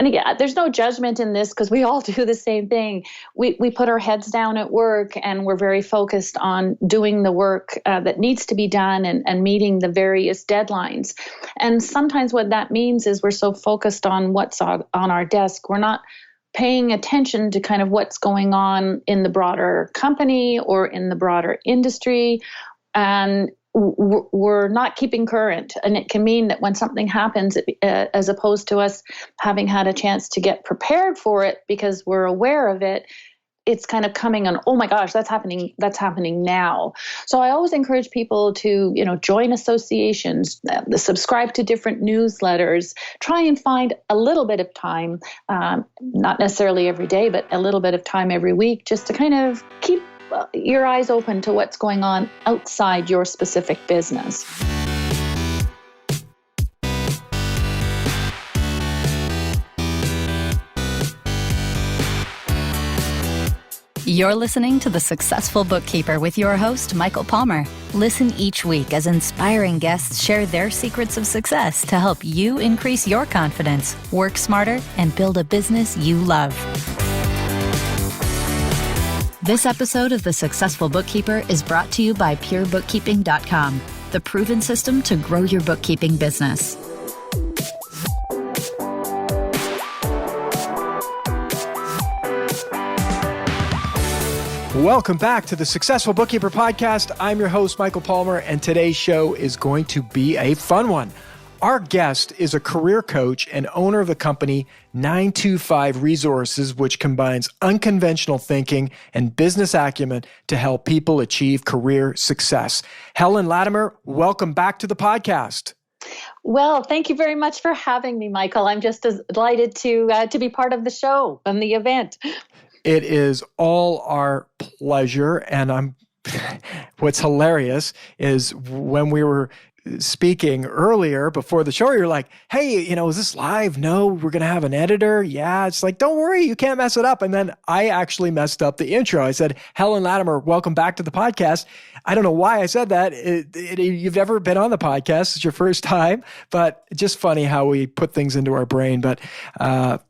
And again, there's no judgment in this because we all do the same thing. We put our heads down at work and we're very focused on doing the work that needs to be done and meeting the various deadlines. And sometimes what that means is we're so focused on what's on our desk, we're not paying attention to kind of what's going on in the broader company or in the broader industry. And we're not keeping current. And it can mean that when something happens, as opposed to us having had a chance to get prepared for it because we're aware of it, it's kind of coming on, oh my gosh, that's happening now. So I always encourage people to, join associations, subscribe to different newsletters, try and find a little bit of time, not necessarily every day, but a little bit of time every week, just to kind of keep your eyes open to what's going on outside your specific business. You're listening to The Successful Bookkeeper with your host, Michael Palmer. Listen each week as inspiring guests share their secrets of success to help you increase your confidence, work smarter, and build a business you love. This episode of The Successful Bookkeeper is brought to you by PureBookkeeping.com, the proven system to grow your bookkeeping business. Welcome back to the Successful Bookkeeper Podcast. I'm your host, Michael Palmer, and today's show is going to be a fun one. Our guest is a career coach and owner of the company 925 Resources, which combines unconventional thinking and business acumen to help people achieve career success. Helen Latimer, welcome back to the podcast. Well, thank you very much for having me, Michael. I'm just as delighted to be part of the show and the event. It is all our pleasure. And what's hilarious is when we were speaking earlier before the show, you're like, hey, is this live? No, we're going to have an editor. Yeah. It's like, don't worry, you can't mess it up. And then I actually messed up the intro. I said, Helen Latimer, welcome back to the podcast. I don't know why I said that. You've never been on the podcast. It's your first time, but just funny how we put things into our brain, but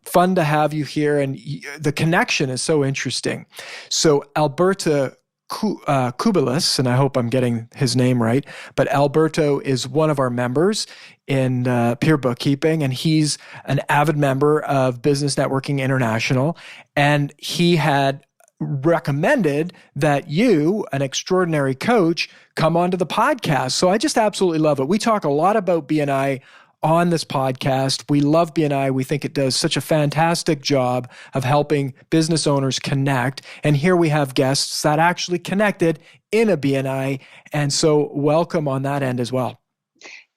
fun to have you here. And the connection is so interesting. So Alberto Kubilis, and I hope I'm getting his name right, but Alberto is one of our members in Peer Bookkeeping, and he's an avid member of Business Networking International, and he had recommended that you, an extraordinary coach, come onto the podcast. So I just absolutely love it. We talk a lot about BNI on this podcast. We love BNI. We think it does such a fantastic job of helping business owners connect. And here we have guests that actually connected in a BNI. And so welcome on that end as well.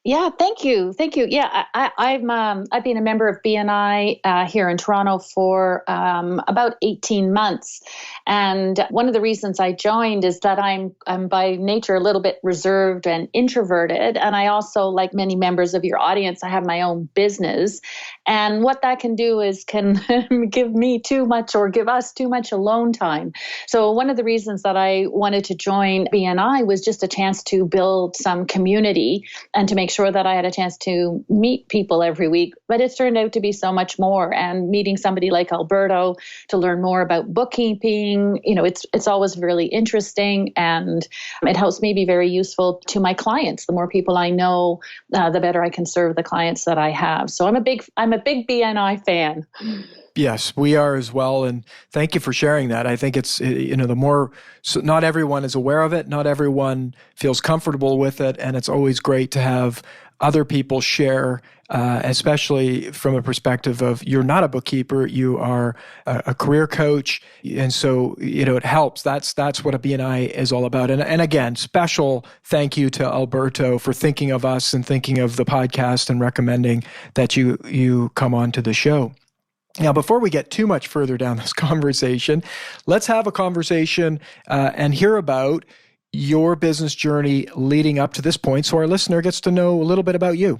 Yeah, thank you. Yeah, I've been a member of BNI here in Toronto for about 18 months. And one of the reasons I joined is that I'm by nature a little bit reserved and introverted. And I also, like many members of your audience, I have my own business. And what that can do is can give me too much or give us too much alone time. So one of the reasons that I wanted to join BNI was just a chance to build some community and to make sure that I had a chance to meet people every week. But it's turned out to be so much more. And meeting somebody like Alberto to learn more about bookkeeping, it's always really interesting, and it helps me be very useful to my clients. The more people I know, the better I can serve the clients that I have. So I'm a big BNI fan. Yes, we are as well. And thank you for sharing that. I think it's, the more, so not everyone is aware of it. Not everyone feels comfortable with it. And it's always great to have other people share, especially from a perspective of you're not a bookkeeper, you are a career coach. And so, it helps. That's what a BNI is all about. And again, special thank you to Alberto for thinking of us and thinking of the podcast and recommending that you come on to the show. Now, before we get too much further down this conversation, let's have a conversation and hear about your business journey leading up to this point so our listener gets to know a little bit about you.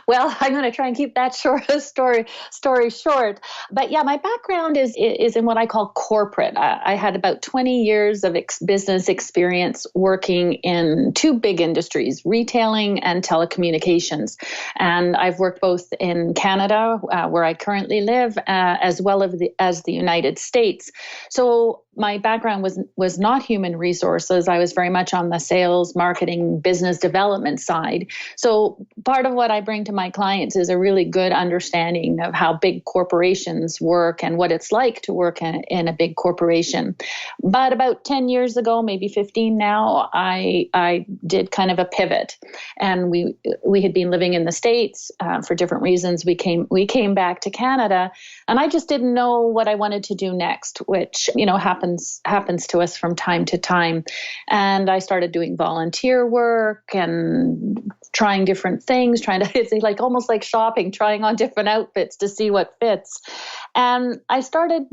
Well, I'm going to try and keep that story short. But yeah, my background is in what I call corporate. I had about 20 years of business experience working in two big industries, retailing and telecommunications. And I've worked both in Canada, where I currently live, as well as the United States. So my background was not human resources. I was very much on the sales, marketing, business development side. So part of what I bring to my clients is a really good understanding of how big corporations work and what it's like to work in a big corporation. But about 10 years ago, maybe 15 now, I did kind of a pivot, and we had been living in the States for different reasons. We came back to Canada, and I just didn't know what I wanted to do next, which happens to us from time to time. And I started doing volunteer work and trying different things, it's like almost like shopping, trying on different outfits to see what fits. And I started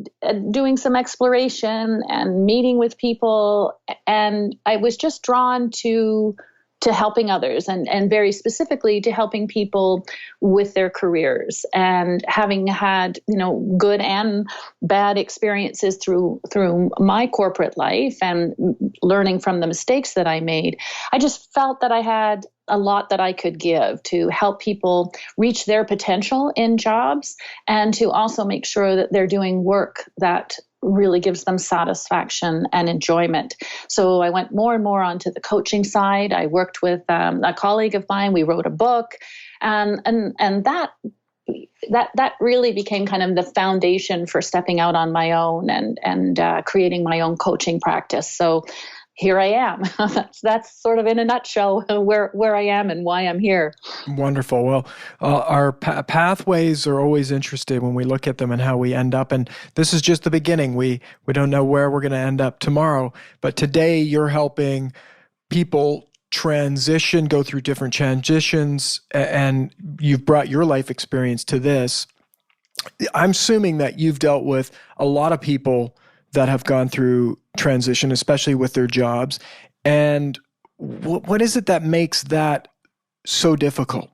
doing some exploration and meeting with people, and I was just drawn to helping others, and very specifically to helping people with their careers. And having had, good and bad experiences through my corporate life and learning from the mistakes that I made, I just felt that I had a lot that I could give to help people reach their potential in jobs, and to also make sure that they're doing work that really gives them satisfaction and enjoyment. So I went more and more onto the coaching side. I worked with a colleague of mine. We wrote a book, and that really became kind of the foundation for stepping out on my own and creating my own coaching practice. So here I am. That's sort of in a nutshell where I am and why I'm here. Wonderful. Well, our pathways are always interesting when we look at them and how we end up. And this is just the beginning. We don't know where we're going to end up tomorrow. But today you're helping people transition, go through different transitions, and you've brought your life experience to this. I'm assuming that you've dealt with a lot of people that have gone through transition, especially with their jobs. And what is it that makes that so difficult?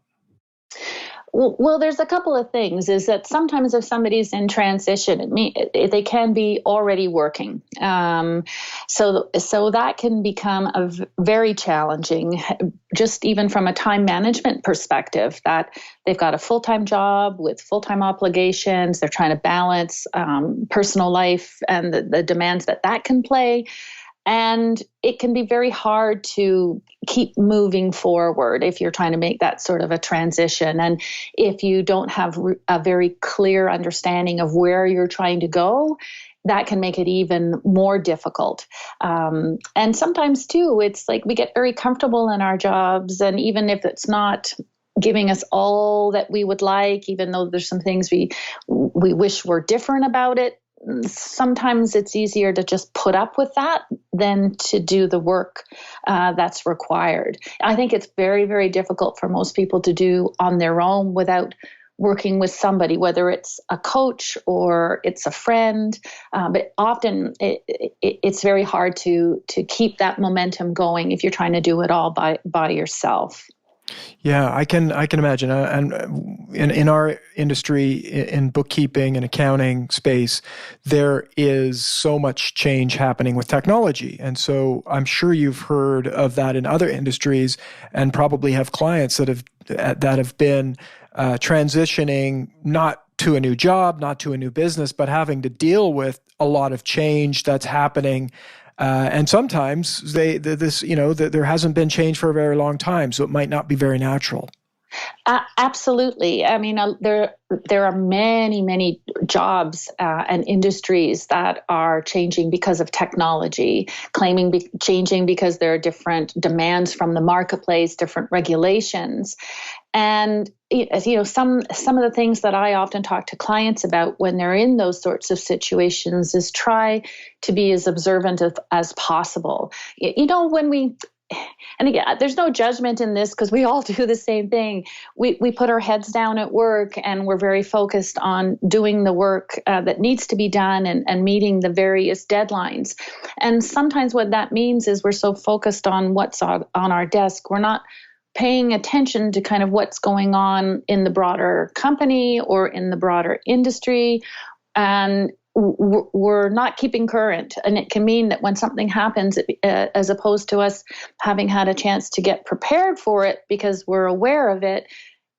Well, there's a couple of things. Is that sometimes if somebody's in transition, they can be already working. So that can become very challenging, just even from a time management perspective, that they've got a full-time job with full-time obligations. They're trying to balance personal life and the demands that can play. And it can be very hard to keep moving forward if you're trying to make that sort of a transition. And if you don't have a very clear understanding of where you're trying to go, that can make it even more difficult. And sometimes too, it's like we get very comfortable in our jobs. And even if it's not giving us all that we would like, even though there's some things we wish were different about it, sometimes it's easier to just put up with that than to do the work that's required. I think it's very, very difficult for most people to do on their own without working with somebody, whether it's a coach or it's a friend. But often it's very hard to keep that momentum going if you're trying to do it all by yourself. Yeah, I can imagine. And in our industry, in bookkeeping and accounting space, there is so much change happening with technology. And so I'm sure you've heard of that in other industries, and probably have clients that have been transitioning not to a new job, not to a new business, but having to deal with a lot of change that's happening. And sometimes there hasn't been change for a very long time, so it might not be very natural. Absolutely. I mean, there are many jobs and industries that are changing because of technology, changing because there are different demands from the marketplace, different regulations. And some of the things that I often talk to clients about when they're in those sorts of situations is try to be as observant as possible. And again, there's no judgment in this because we all do the same thing. We put our heads down at work, and we're very focused on doing the work that needs to be done and meeting the various deadlines. And sometimes what that means is we're so focused on what's on our desk, we're not paying attention to kind of what's going on in the broader company or in the broader industry. And we're not keeping current. And it can mean that when something happens, as opposed to us having had a chance to get prepared for it because we're aware of it,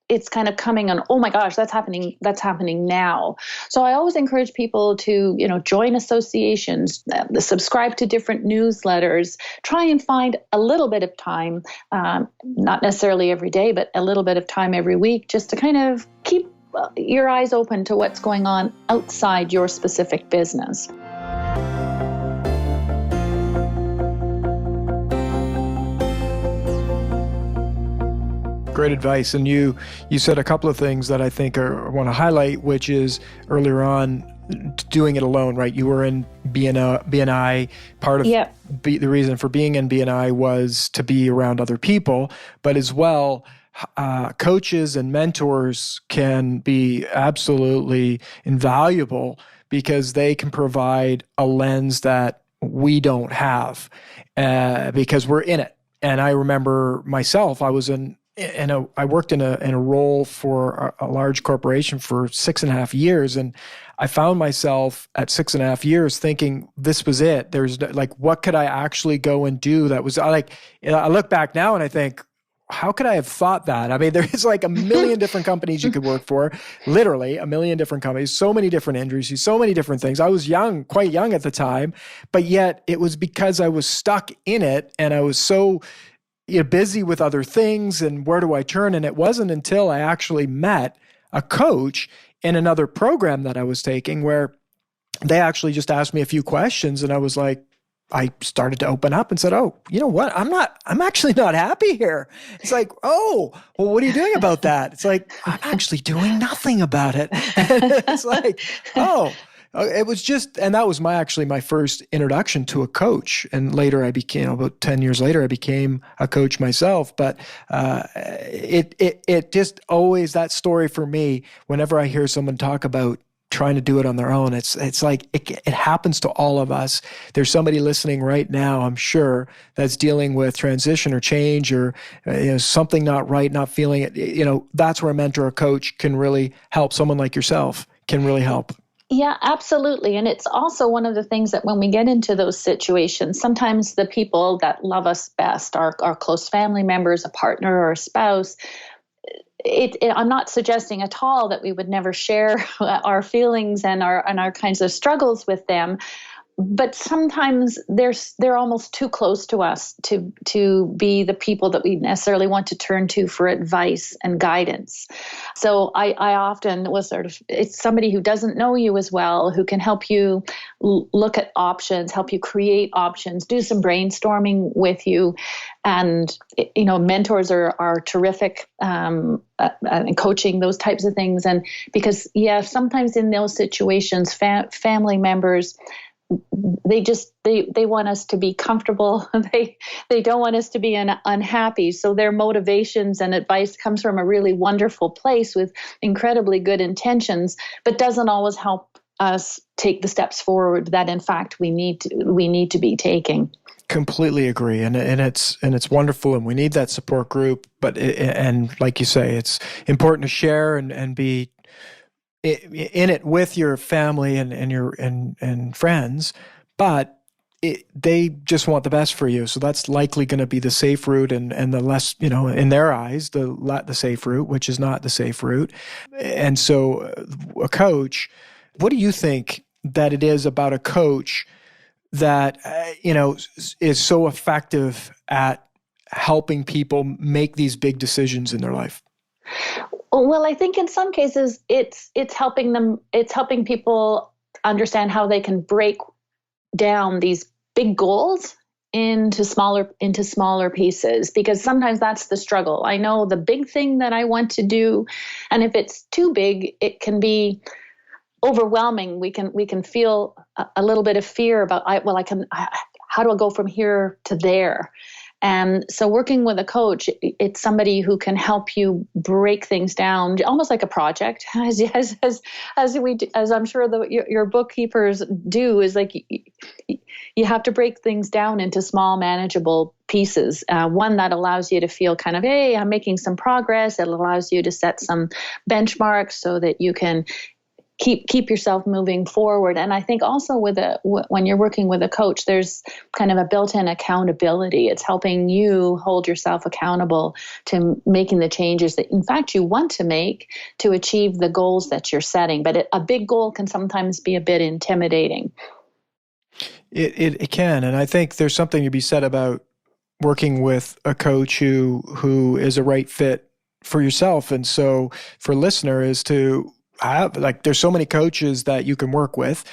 it's kind of coming on, oh my gosh, that's happening now. So I always encourage people to, join associations, subscribe to different newsletters, try and find a little bit of time, not necessarily every day, but a little bit of time every week, just to kind of keep your eyes open to what's going on outside your specific business. Great advice. And you said a couple of things that I think I want to highlight, which is earlier on, doing it alone, right? You were in BNI. Part of the reason for being in BNI was to be around other people, but as well, coaches and mentors can be absolutely invaluable because they can provide a lens that we don't have because we're in it. And I remember myself, I worked in a role for a large corporation for 6.5 years. And I found myself at 6.5 years thinking this was it. There's what could I actually go and do? That was I look back now and I think, how could I have thought that? I mean, there's like a million different companies you could work for, literally a million different companies, so many different industries, so many different things. I was quite young at the time, but yet it was because I was stuck in it and I was so busy with other things and where do I turn? And it wasn't until I actually met a coach in another program that I was taking where they actually just asked me a few questions and I was like, I started to open up and said, oh, you know what? I'm actually not happy here. It's like, oh, well, what are you doing about that? It's like, I'm actually doing nothing about it. And it's like, oh, it was just, and that was my first introduction to a coach. And later I became, about 10 years later, I became a coach myself. But it just always, that story for me, whenever I hear someone talk about trying to do it on their own, it's like it happens to all of us. There's somebody listening right now, I'm sure, that's dealing with transition or change or something not right, not feeling it. That's where a mentor or coach can really help. Someone like yourself can really help. Yeah, absolutely. And it's also one of the things that when we get into those situations, sometimes the people that love us best, our close family members, a partner or a spouse, I'm not suggesting at all that we would never share our feelings and our kinds of struggles with them. But sometimes they're almost too close to us to be the people that we necessarily want to turn to for advice and guidance. So I often was it's somebody who doesn't know you as well, who can help you look at options, help you create options, do some brainstorming with you. And, mentors are terrific and coaching, those types of things. And because, sometimes in those situations, family members, they want us to be comfortable. They don't want us to be unhappy. So their motivations and advice comes from a really wonderful place with incredibly good intentions, but doesn't always help us take the steps forward that in fact we need to be taking. Completely agree, and it's wonderful, and we need that support group. But and like you say, it's important to share and be in it with your family and your and friends, but they just want the best for you. So that's likely going to be the safe route and the less, in their eyes, the safe route, which is not the safe route. And so a coach, what do you think that it is about a coach that, is so effective at helping people make these big decisions in their life? Well, I think in some cases it's helping them. It's helping people understand how they can break down these big goals into smaller pieces, because sometimes that's the struggle. I know the big thing that I want to do, and if it's too big, it can be overwhelming. We can feel a little bit of fear about how do I go from here to there? And so working with a coach, it's somebody who can help you break things down, almost like a project, as I'm sure your bookkeepers do, is like you have to break things down into small, manageable pieces. One that allows you to feel kind of, hey, I'm making some progress. It allows you to set some benchmarks so that you can keep yourself moving forward. And I think also when you're working with a coach, there's kind of a built-in accountability. It's helping you hold yourself accountable to making the changes that in fact you want to make to achieve the goals that you're setting. But a big goal can sometimes be a bit intimidating. It can. And I think there's something to be said about working with a coach who is a right fit for yourself. And so for listener is to have, like, there's so many coaches that you can work with.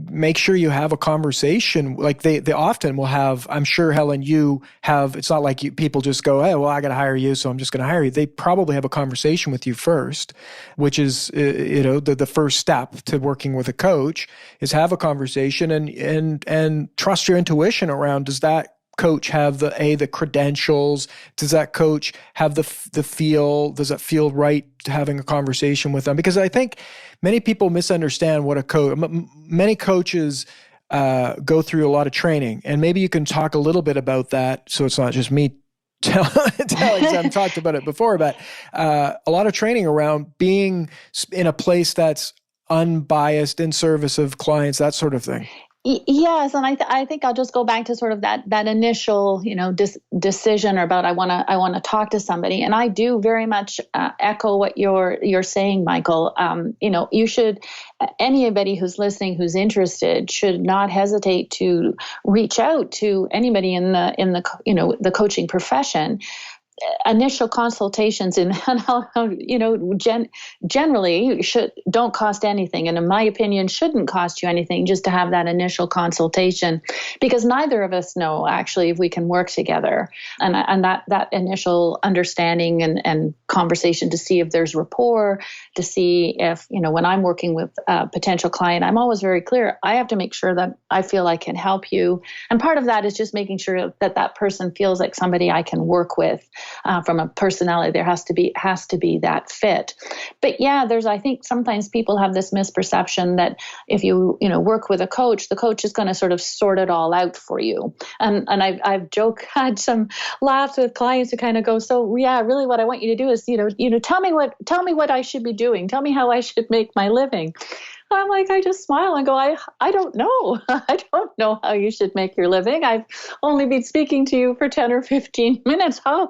Make sure you have a conversation. Like they often will have, I'm sure, Helen, you have, it's not like people just go, hey, well, I got to hire you, so I'm just going to hire you. They probably have a conversation with you first, which is, the first step to working with a coach is have a conversation and trust your intuition around, does that coach have the credentials? Does that coach have the feel? Does it feel right to having a conversation with them? Because I think many people misunderstand what a coach. Many coaches go through a lot of training, and maybe you can talk a little bit about that. So it's not just me telling. I've talked about it before, but a lot of training around being in a place that's unbiased, in service of clients, that sort of thing. Yes, and I think I'll just go back to sort of that initial decision about I want to talk to somebody, and I do very much echo what you're saying, Michael. You should, anybody who's listening who's interested should not hesitate to reach out to anybody in the coaching profession. Initial consultations generally don't cost anything, and in my opinion shouldn't cost you anything, just to have that initial consultation, because neither of us know actually if we can work together, and that initial understanding and conversation to see if there's rapport, to see if when I'm working with a potential client, I'm always very clear. I have to make sure that I feel I can help you, and part of that is just making sure that person feels like somebody I can work with. From a personality, there has to be that fit. But yeah, I think sometimes people have this misperception that if you work with a coach, the coach is going to sort of sort it all out for you. And I've had some laughs with clients who kind of go, so yeah, really what I want you to do is tell me what I should be doing. Tell me how I should make my living. I'm like, I just smile and go, I don't know. I don't know how you should make your living. I've only been speaking to you for 10 or 15 minutes. How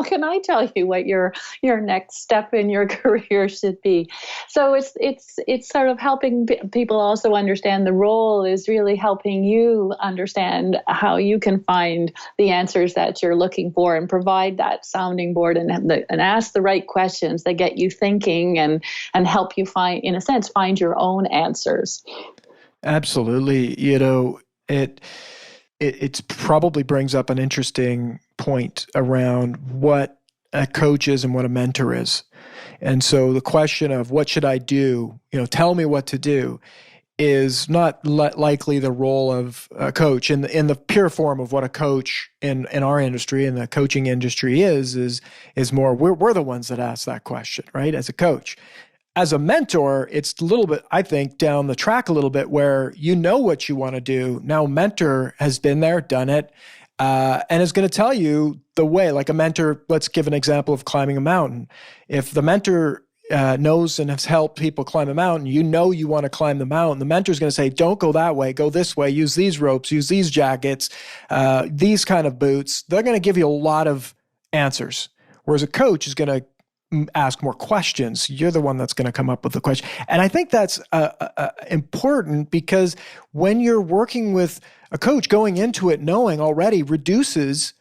can I tell you what your next step in your career should be? So it's sort of helping people also understand the role is really helping you understand how you can find the answers that you're looking for and provide that sounding board and ask the right questions that get you thinking and help you find your own answers. Absolutely. It probably brings up an interesting point around what a coach is and what a mentor is. And so the question of what should I do, tell me what to do, is not likely the role of a coach in the pure form of what a coach in our industry, in the coaching industry is more, we're the ones that ask that question, right? As a coach. As a mentor, it's a little bit, I think, down the track a little bit where you know what you want to do. Now, a mentor has been there, done it, and is going to tell you the way. Like a mentor, let's give an example of climbing a mountain. If the mentor knows and has helped people climb a mountain, you want to climb the mountain. The mentor is going to say, don't go that way, go this way, use these ropes, use these jackets, these kind of boots. They're going to give you a lot of answers. Whereas a coach is going to ask more questions. You're the one that's going to come up with the question. And I think that's important, because when you're working with a coach, going into it knowing already reduces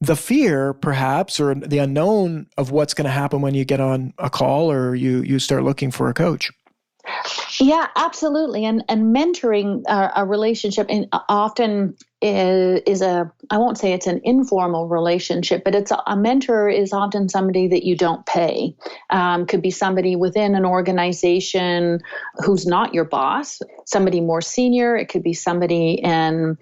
the fear, perhaps, or the unknown of what's going to happen when you get on a call or you start looking for a coach. Yeah, absolutely. And mentoring a relationship often is I won't say it's an informal relationship, but a mentor is often somebody that you don't pay. Could be somebody within an organization who's not your boss, somebody more senior. It could be somebody in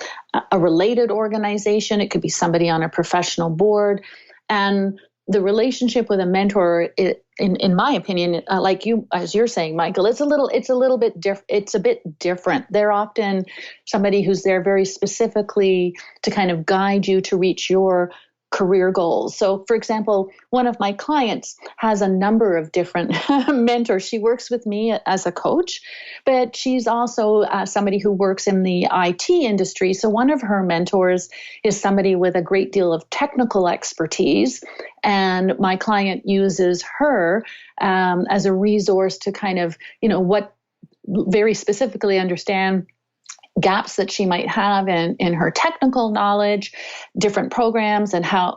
a related organization. It could be somebody on a professional board. And the relationship with a mentor, in my opinion, like you, as you're saying, Michael, it's a little bit different. It's a bit different. They're often somebody who's there very specifically to kind of guide you to reach your career goals. So, for example, one of my clients has a number of different mentors. She works with me as a coach, but she's also somebody who works in the IT industry. So one of her mentors is somebody with a great deal of technical expertise, and my client uses her as a resource to kind of, what very specifically understand gaps that she might have in her technical knowledge, different programs, and how,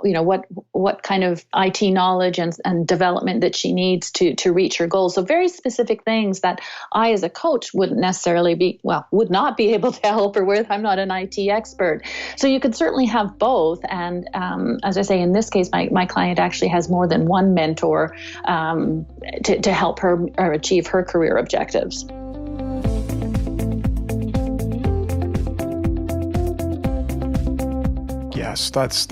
what kind of IT knowledge and development that she needs to reach her goals. So very specific things that I, as a coach, would not be able to help her with. I'm not an IT expert. So you could certainly have both. And as I say, in this case, my client actually has more than one mentor to help her achieve her career objectives. Yes, that's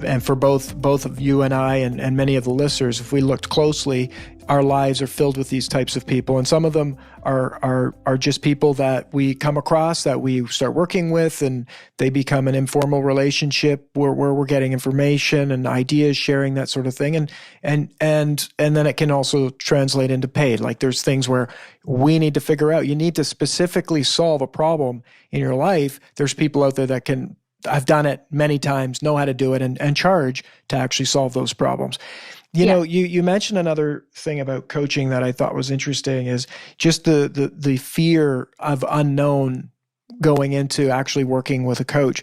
and for both of you and I and many of the listeners, if we looked closely, our lives are filled with these types of people, and some of them are just people that we come across, that we start working with, and they become an informal relationship where we're getting information and ideas, sharing, that sort of thing, and then it can also translate into paid. Like there's things where we need to figure out, you need to specifically solve a problem in your life. There's people out there that can. I've done it many times, know how to do it, and charge to actually solve those problems. You mentioned another thing about coaching that I thought was interesting is just the fear of unknown going into actually working with a coach.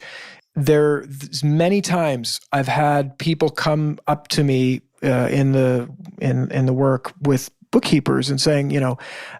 There's many times I've had people come up to me in the work with bookkeepers and saying,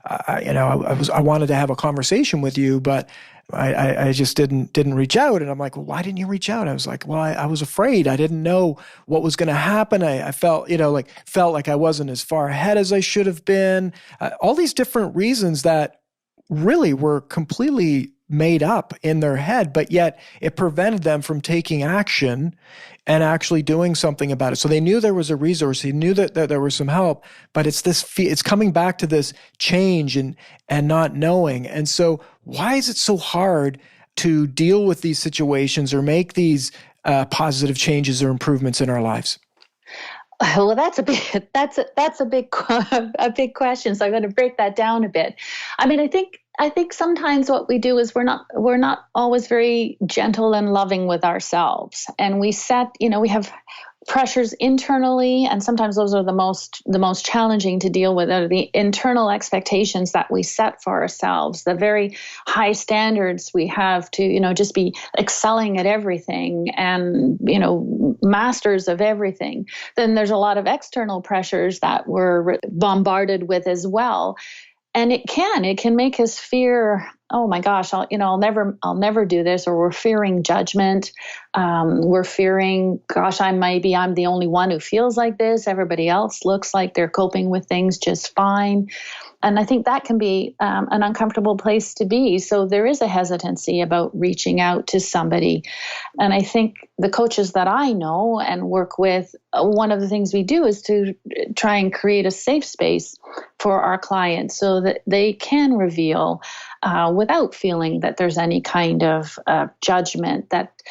I wanted to have a conversation with you, but I just didn't reach out. And I'm like, well, why didn't you reach out? I was like, well, I was afraid. I didn't know what was going to happen. I felt like I wasn't as far ahead as I should have been. All these different reasons that really were completely made up in their head, but yet it prevented them from taking action and actually doing something about it. So they knew there was a resource. They knew that there was some help, but it's coming back to this change and not knowing. And so why is it so hard to deal with these situations or make these positive changes or improvements in our lives? Well, that's a big question. So I'm going to break that down a bit. I mean, I think sometimes what we do is we're not always very gentle and loving with ourselves, and we have pressures internally, and sometimes those are the most challenging to deal with, are the internal expectations that we set for ourselves, the very high standards we have to, just be excelling at everything and, masters of everything. Then there's a lot of external pressures that we're bombarded with as well. And it can make us fear, oh my gosh, I'll never do this, or we're fearing judgment. We're fearing, gosh, I'm the only one who feels like this. Everybody else looks like they're coping with things just fine. And I think that can be an uncomfortable place to be. So there is a hesitancy about reaching out to somebody. And I think the coaches that I know and work with, one of the things we do is to try and create a safe space for our clients so that they can reveal without feeling that there's any kind of judgment, that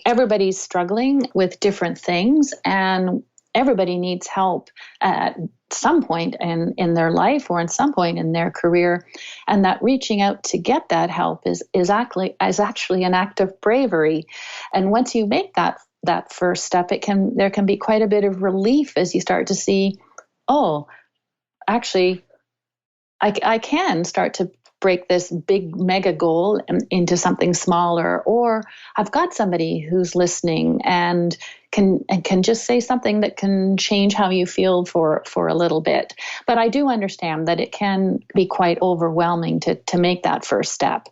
everybody's struggling with different things and everybody needs help at some point in their life or in some point in their career, and that reaching out to get that help is actually an act of bravery. And once you make that first step, there can be quite a bit of relief as you start to see, oh, actually, I can start to break this big mega goal into something smaller, or I've got somebody who's listening and can just say something that can change how you feel for a little bit. But I do understand that it can be quite overwhelming to make that first step.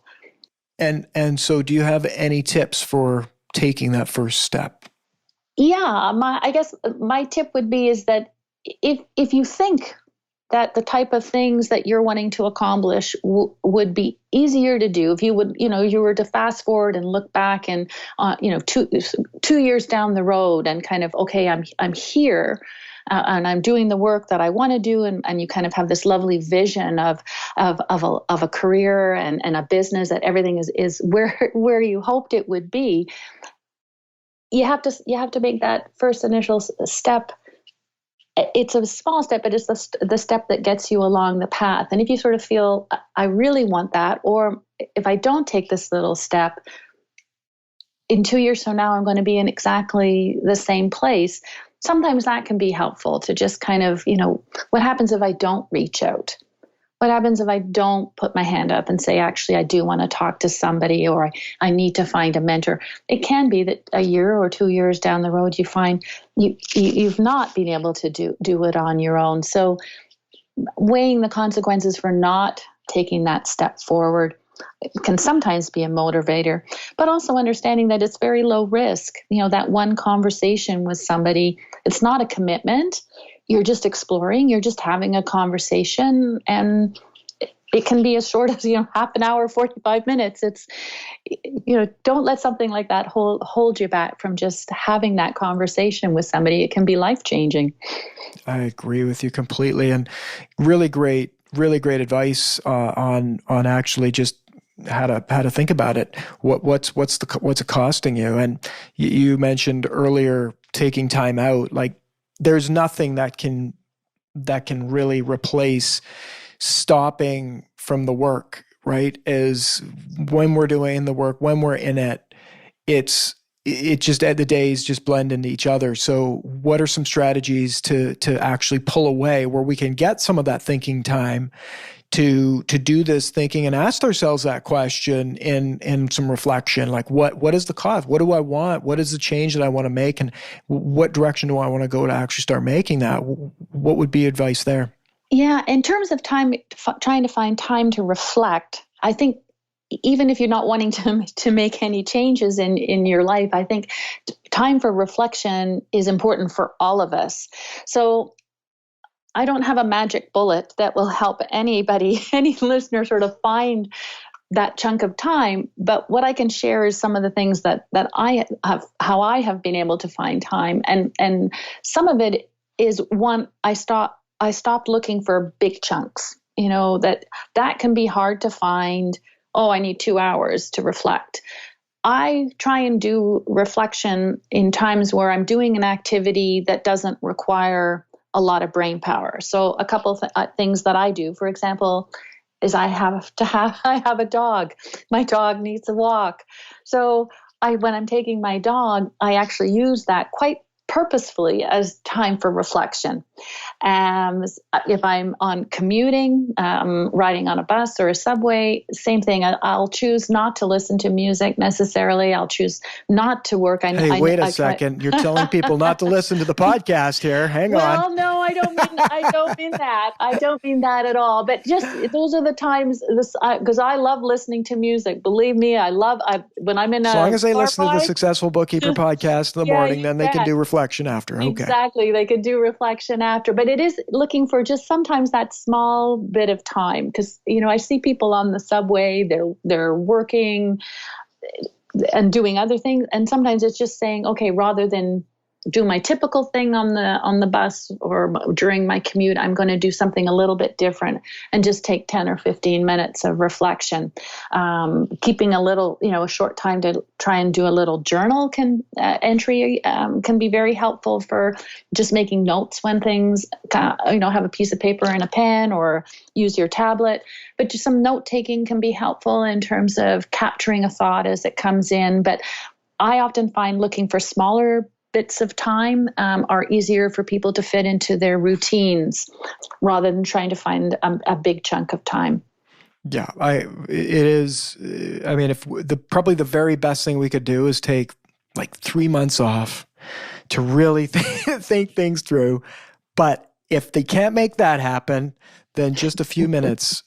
And so do you have any tips for taking that first step? Yeah, I guess my tip would be is that if you think that the type of things that you're wanting to accomplish would be easier to do, if you would, you were to fast forward and look back and, 2 years down the road and kind of, okay, I'm here. And I'm doing the work that I want to do, and you kind of have this lovely vision of a career and a business that everything is where you hoped it would be. You have to make that first initial step. It's a small step, but it's the step that gets you along the path. And if you sort of feel, I really want that, or if I don't take this little step, in 2 years from now, I'm going to be in exactly the same place. Sometimes that can be helpful to just kind of, what happens if I don't reach out? What happens if I don't put my hand up and say, actually, I do want to talk to somebody, or I need to find a mentor? It can be that a year or 2 years down the road, you find you've not been able to do it on your own. So weighing the consequences for not taking that step forward can sometimes be a motivator, but also understanding that it's very low risk. That one conversation with somebody, it's not a commitment. You're just exploring, you're just having a conversation, and it can be as short as, half an hour, 45 minutes. It's, don't let something like that hold you back from just having that conversation with somebody. It can be life-changing. I agree with you completely, and really great advice on actually just how to think about it. What's it costing you? And you mentioned earlier taking time out. Like, there's nothing that can really replace stopping from the work, right? Is when we're doing the work, when we're in it, it just, the days just blend into each other. So what are some strategies to actually pull away where we can get some of that thinking time to do this thinking and ask ourselves that question in some reflection, like what is the cause? What do I want? What is the change that I want to make? And what direction do I want to go to actually start making that? What would be advice there? Yeah, in terms of time, trying to find time to reflect, I think even if you're not wanting to make any changes in your life, I think time for reflection is important for all of us. So I don't have a magic bullet that will help anybody, any listener sort of find that chunk of time. But what I can share is some of the things that I have, how I have been able to find time. And some of it is, one, I stopped looking for big chunks, that can be hard to find. Oh, I need 2 hours to reflect. I try and do reflection in times where I'm doing an activity that doesn't require a lot of brain power. So a couple of things that I do, for example, is I have a dog. My dog needs a walk. So when I'm taking my dog, I actually use that quite purposefully as time for reflection. If I'm on commuting, riding on a bus or a subway, same thing. I'll choose not to listen to music necessarily. I'll choose not to work. Wait a second. You're telling people not to listen to the podcast here. Hang on. Well, no, I don't mean that. I don't mean that at all. But just those are the times, because I love listening to music. Believe me, when I'm in a, as long as they listen to the Successful Bookkeeper podcast in the morning, then they can do reflection after. Okay. Exactly. They could do reflection after. But it is looking for just sometimes that small bit of time, because, I see people on the subway, they're working and doing other things. And sometimes it's just saying, okay, rather than do my typical thing on the bus or during my commute, I'm going to do something a little bit different and just take 10 or 15 minutes of reflection. Keeping a little, a short time to try and do a little journal entry can be very helpful for just making notes when things, have a piece of paper and a pen, or use your tablet. But just some note taking can be helpful in terms of capturing a thought as it comes in. But I often find looking for smaller bits of time are easier for people to fit into their routines rather than trying to find a big chunk of time. Yeah, it is. I mean, probably the very best thing we could do is take like 3 months off to really think things through. But if they can't make that happen, then just a few minutes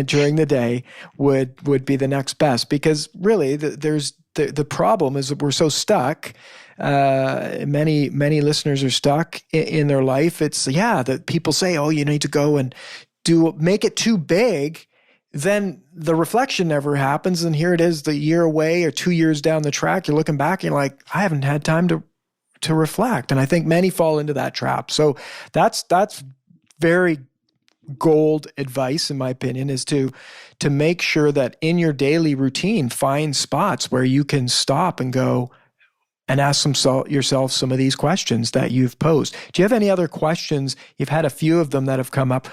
during the day would be the next best. Because really, the problem is that we're so stuck. Many listeners are stuck in their life. It's that people say, "Oh, you need to go and make it too big." Then the reflection never happens. And here it is, the year away or 2 years down the track, you're looking back and you're like, I haven't had time to reflect. And I think many fall into that trap. So that's very gold advice, in my opinion, is to make sure that in your daily routine, find spots where you can stop and go and ask yourself some of these questions that you've posed. Do you have any other questions? You've had a few of them that have come up.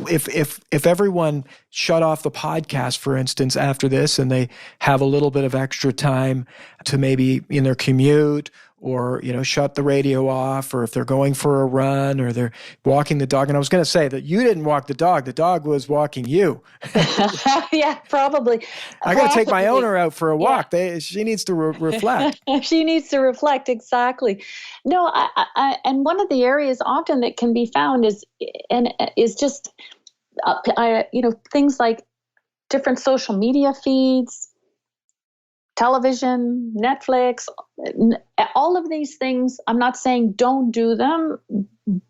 If everyone shut off the podcast, for instance, after this, and they have a little bit of extra time to maybe in their commute, or, shut the radio off, or if they're going for a run, or they're walking the dog. And I was going to say that you didn't walk the dog was walking you. Yeah, probably. I got to take my owner out for a walk. Yeah. She needs to reflect. She needs to reflect, exactly. No, and one of the areas often that can be found is just, things like different social media feeds, television, Netflix, all of these things. I'm not saying don't do them,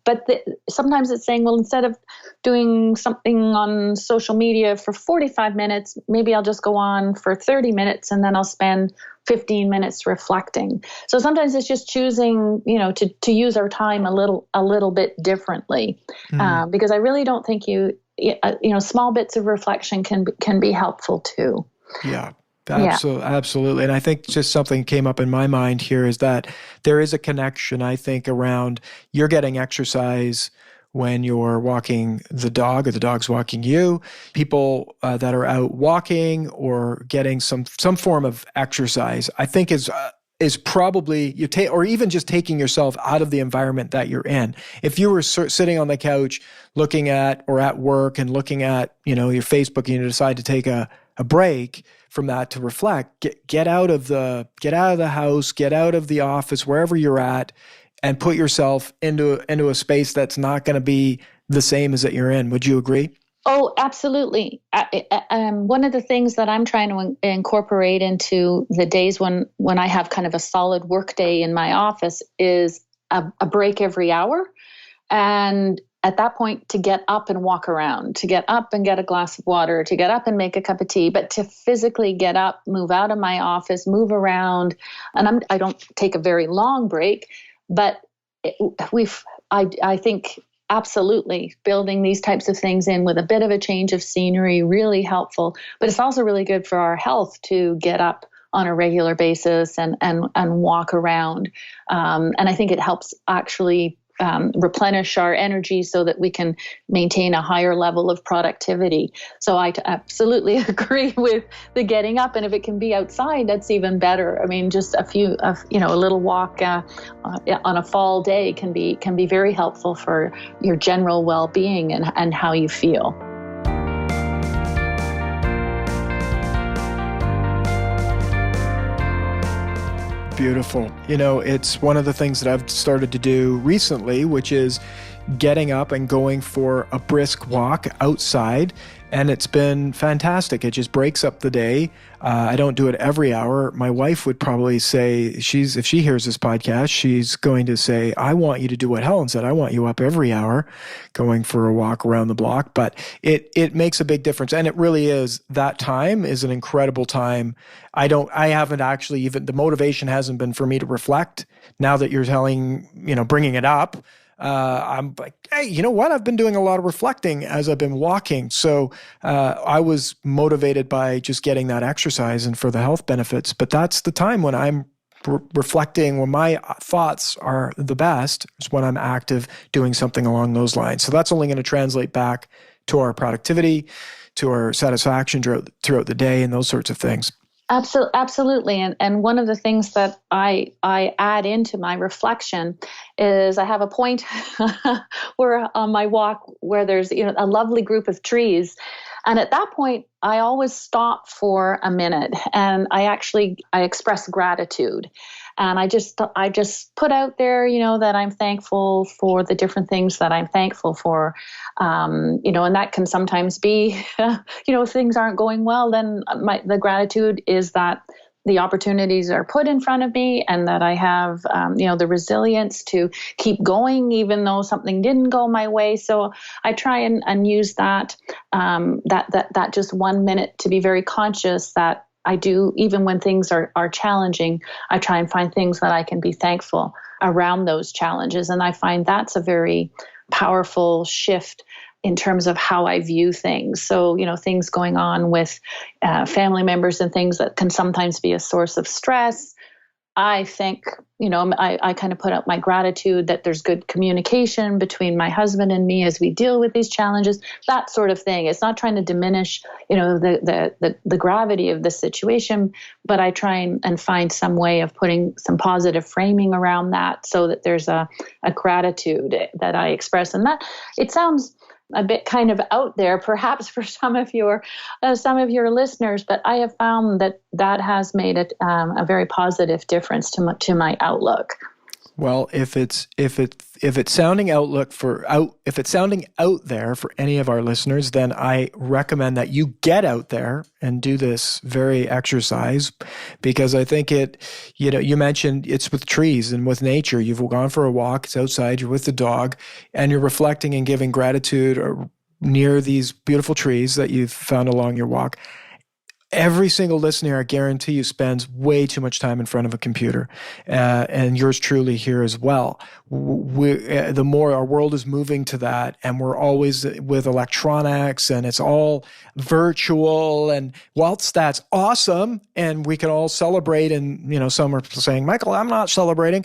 but sometimes it's saying, well, instead of doing something on social media for 45 minutes, maybe I'll just go on for 30 minutes and then I'll spend 15 minutes reflecting. So sometimes it's just choosing, to use our time a little bit differently, because I really don't think small bits of reflection can be helpful too. Yeah. Absolutely. And I think just something came up in my mind here is that there is a connection, I think, around you're getting exercise when you're walking the dog or the dog's walking you. People that are out walking or getting some form of exercise, I think is probably or even just taking yourself out of the environment that you're in. If you were sitting on the couch looking at, or at work and looking at, your Facebook, and you decide to take a break from that to reflect, get out of the house, get out of the office, wherever you're at, and put yourself into a space that's not going to be the same as that you're in. Would you agree? Oh, absolutely. One of the things that I'm trying to incorporate into the days when I have kind of a solid work day in my office is a break every hour. And at that point, to get up and walk around, to get up and get a glass of water, to get up and make a cup of tea, but to physically get up, move out of my office, move around. And I don't take a very long break, but I think absolutely building these types of things in with a bit of a change of scenery, really helpful. But it's also really good for our health to get up on a regular basis and walk around. And I think it helps actually replenish our energy so that we can maintain a higher level of productivity. So I absolutely agree with the getting up, and if it can be outside, that's even better. I mean, just a little walk on a fall day can be very helpful for your general well-being and how you feel. Beautiful. It's one of the things that I've started to do recently, which is getting up and going for a brisk walk outside. And it's been fantastic. It just breaks up the day. I don't do it every hour. My wife would probably say, if she hears this podcast, she's going to say, I want you to do what Helen said. I want you up every hour going for a walk around the block. But it makes a big difference. And it really is. That time is an incredible time. I haven't actually even, the motivation hasn't been for me to reflect. Now that you're bringing it up, I'm like, hey, you know what? I've been doing a lot of reflecting as I've been walking. So I was motivated by just getting that exercise and for the health benefits. But that's the time when I'm reflecting, when my thoughts are the best, is when I'm active doing something along those lines. So that's only going to translate back to our productivity, to our satisfaction throughout the day, and those sorts of things. Absolutely. And one of the things that I add into my reflection is I have a point where on my walk where there's a lovely group of trees, And at that point, I always stop for a minute and I express gratitude. And I just put out there, that I'm thankful for the different things that I'm thankful for, and that can sometimes be, if things aren't going well, then the gratitude is that the opportunities are put in front of me and that I have, the resilience to keep going, even though something didn't go my way. So I try and use that just 1 minute to be very conscious that I do, even when things are challenging, I try and find things that I can be thankful around those challenges. And I find that's a very powerful shift in terms of how I view things. So, things going on with family members and things that can sometimes be a source of stress. I think, I kind of put out my gratitude that there's good communication between my husband and me as we deal with these challenges, that sort of thing. It's not trying to diminish, the gravity of the situation, but I try and find some way of putting some positive framing around that so that there's a gratitude that I express. And that, it sounds a bit kind of out there, perhaps for some of your listeners, but I have found that has made it a very positive difference to my outlook. Well, if it's sounding out there for any of our listeners, then I recommend that you get out there and do this very exercise, because I think you mentioned it's with trees and with nature. You've gone for a walk, it's outside, you're with the dog, and you're reflecting and giving gratitude near these beautiful trees that you've found along your walk. Every single listener, I guarantee you, spends way too much time in front of a computer, and yours truly here as well. The more our world is moving to that, and we're always with electronics, and it's all virtual, and whilst that's awesome, and we can all celebrate, and some are saying, Michael, I'm not celebrating,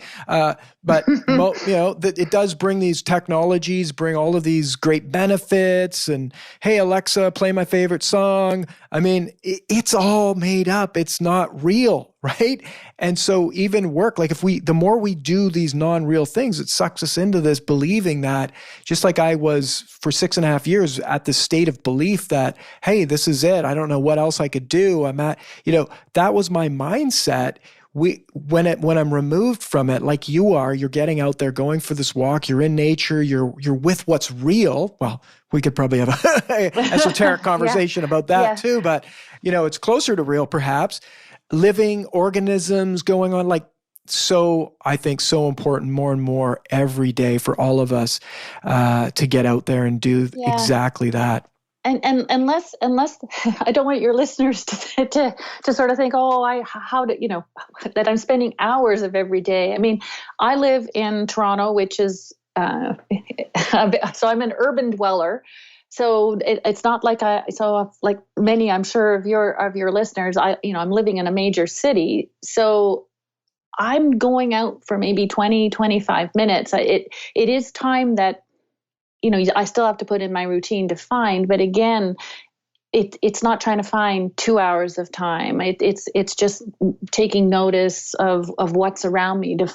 but it does bring these technologies, bring all of these great benefits, and hey, Alexa, play my favorite song. I mean, it's all made up. It's not real, right? And so even work, like the more we do these non-real things, it sucks us into this believing that, just like I was for 6.5 years at this state of belief that, hey, this is it. I don't know what else I could do. That was my mindset. When I'm removed from it, like you are, you're getting out there, going for this walk, you're in nature, you're with what's real. Well, we could probably have a esoteric conversation about that too, but it's closer to real, perhaps. Living organisms going on, I think so important more and more every day for all of us to get out there and do exactly that. And unless I don't want your listeners to sort of think, that I'm spending hours of every day. I mean, I live in Toronto, which is so I'm an urban dweller. So it's not like like many, I'm sure, of your listeners. I'm living in a major city, so I'm going out for maybe 20, 25 minutes. It is time that I still have to put in my routine to find, but again, it's not trying to find 2 hours of time. It's just taking notice of what's around me to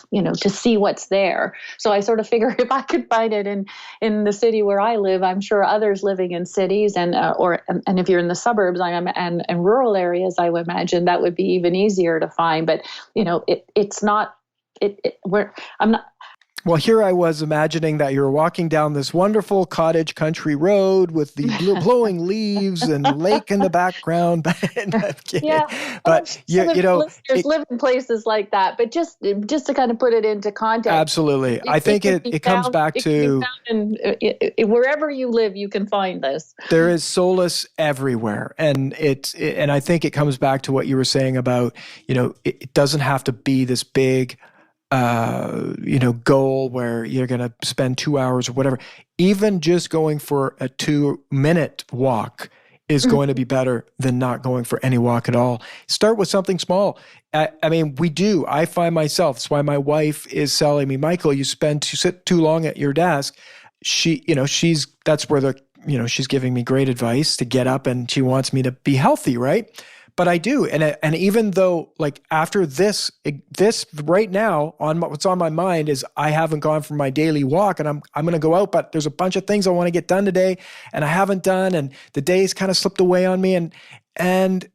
see what's there. So I sort of figure if I could find it in the city where I live, I'm sure others living in cities and if you're in the suburbs and rural areas, I would imagine that would be even easier to find. But it's not. I'm not. Well, here I was imagining that you were walking down this wonderful cottage country road with the blowing leaves and lake in the background. But listeners live in places like that. But just to kind of put it into context. Absolutely, I think it comes back to wherever you live, you can find this. There is solace everywhere, and and I think it comes back to what you were saying about it doesn't have to be this big goal where you're going to spend 2 hours or whatever. Even just going for a 2-minute walk is going to be better than not going for any walk at all. Start with something small. I mean, we do. I find myself, that's why my wife is telling me, Michael, you sit too long at your desk. That's where she's giving me great advice to get up, and she wants me to be healthy, right? but I do. And even though, like, after this right now, what's on my mind is I haven't gone for my daily walk, and I'm going to go out, but there's a bunch of things I want to get done today and I haven't done, and the day's kind of slipped away on me, and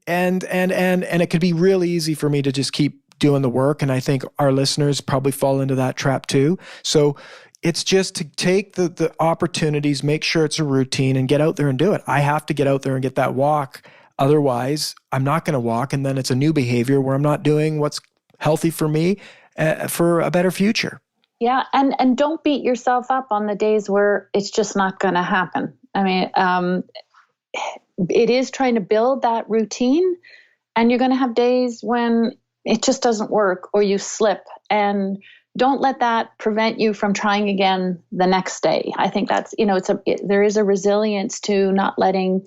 it could be really easy for me to just keep doing the work. And I think our listeners probably fall into that trap too. So it's just to take the opportunities, make sure it's a routine, and get out there and do it. I have to get out there and get that walk. Otherwise, I'm not going to walk. And then it's a new behavior where I'm not doing what's healthy for me for a better future. Yeah. And don't beat yourself up on the days where it's just not going to happen. I mean, it is trying to build that routine, and you're going to have days when it just doesn't work or you slip, and don't let that prevent you from trying again the next day. I think that's, there is a resilience to not letting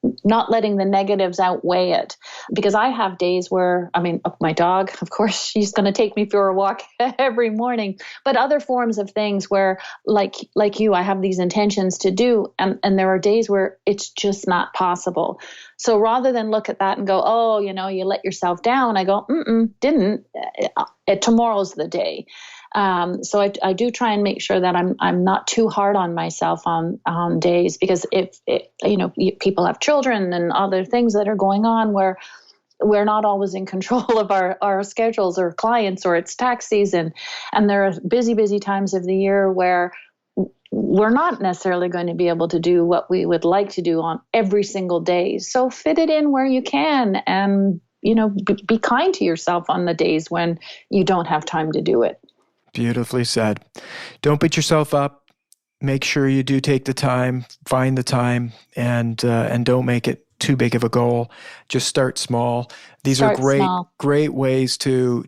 the negatives outweigh it. Because I have days where, my dog, of course, she's going to take me for a walk every morning, but other forms of things where, like you, I have these intentions to do, and there are days where it's just not possible. So rather than look at that and go, oh, you let yourself down, I go, didn't. Tomorrow's the day. So I do try and make sure that I'm not too hard on myself on days, because if people have children and other things that are going on where we're not always in control of our schedules or clients, or it's tax season, and there are busy times of the year where we're not necessarily going to be able to do what we would like to do on every single day. So fit it in where you can, and be kind to yourself on the days when you don't have time to do it. Beautifully said. Don't beat yourself up. Make sure you do take the time, find the time, and don't make it too big of a goal. Just start small. These are great ways to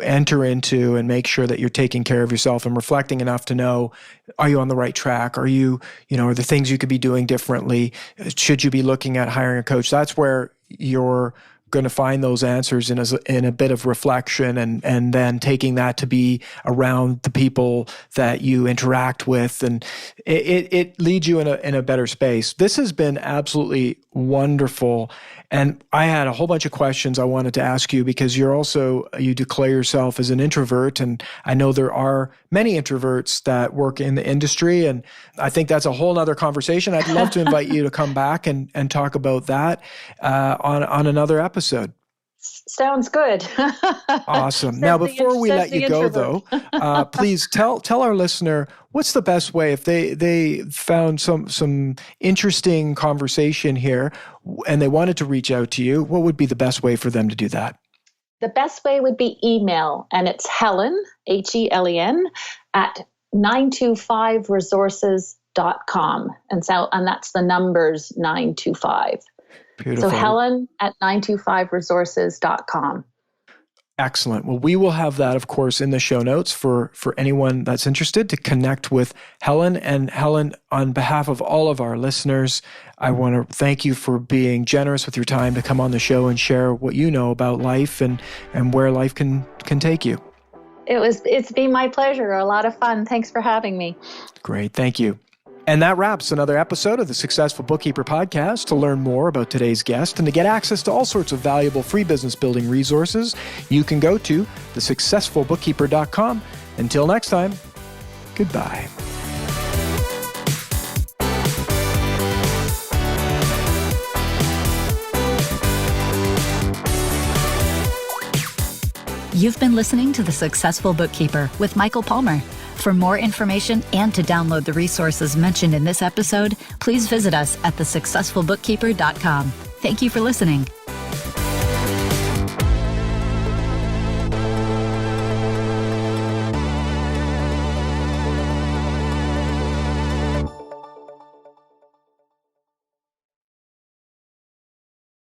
enter into and make sure that you're taking care of yourself and reflecting enough to know, are you on the right track? Are you, are there things you could be doing differently? Should you be looking at hiring a coach? That's where you're going to find those answers in a bit of reflection, and then taking that to be around the people that you interact with, and it leads you in a better space. This has been absolutely wonderful, and I had a whole bunch of questions I wanted to ask you, because you declare yourself as an introvert, and I know there are many introverts that work in the industry, and I think that's a whole nother conversation. I'd love to invite you to come back and talk about that on another episode. Sounds good. Awesome. Now, before we let you go, though, please tell our listener, what's the best way if they found some interesting conversation here and they wanted to reach out to you, what would be the best way for them to do that? The best way would be email, and it's Helen, Helen, at 925resources.com. And that's the numbers 925. Beautiful. So Helen at 925resources.com. Excellent. Well, we will have that, of course, in the show notes for anyone that's interested to connect with Helen. And Helen, on behalf of all of our listeners, I want to thank you for being generous with your time to come on the show and share what you know about life and where life can take you. It's been my pleasure. A lot of fun. Thanks for having me. Great. Thank you. And that wraps another episode of the Successful Bookkeeper Podcast. To learn more about today's guest and to get access to all sorts of valuable free business building resources, you can go to thesuccessfulbookkeeper.com. Until next time, goodbye. You've been listening to The Successful Bookkeeper with Michael Palmer. For more information and to download the resources mentioned in this episode, please visit us at thesuccessfulbookkeeper.com. Thank you for listening.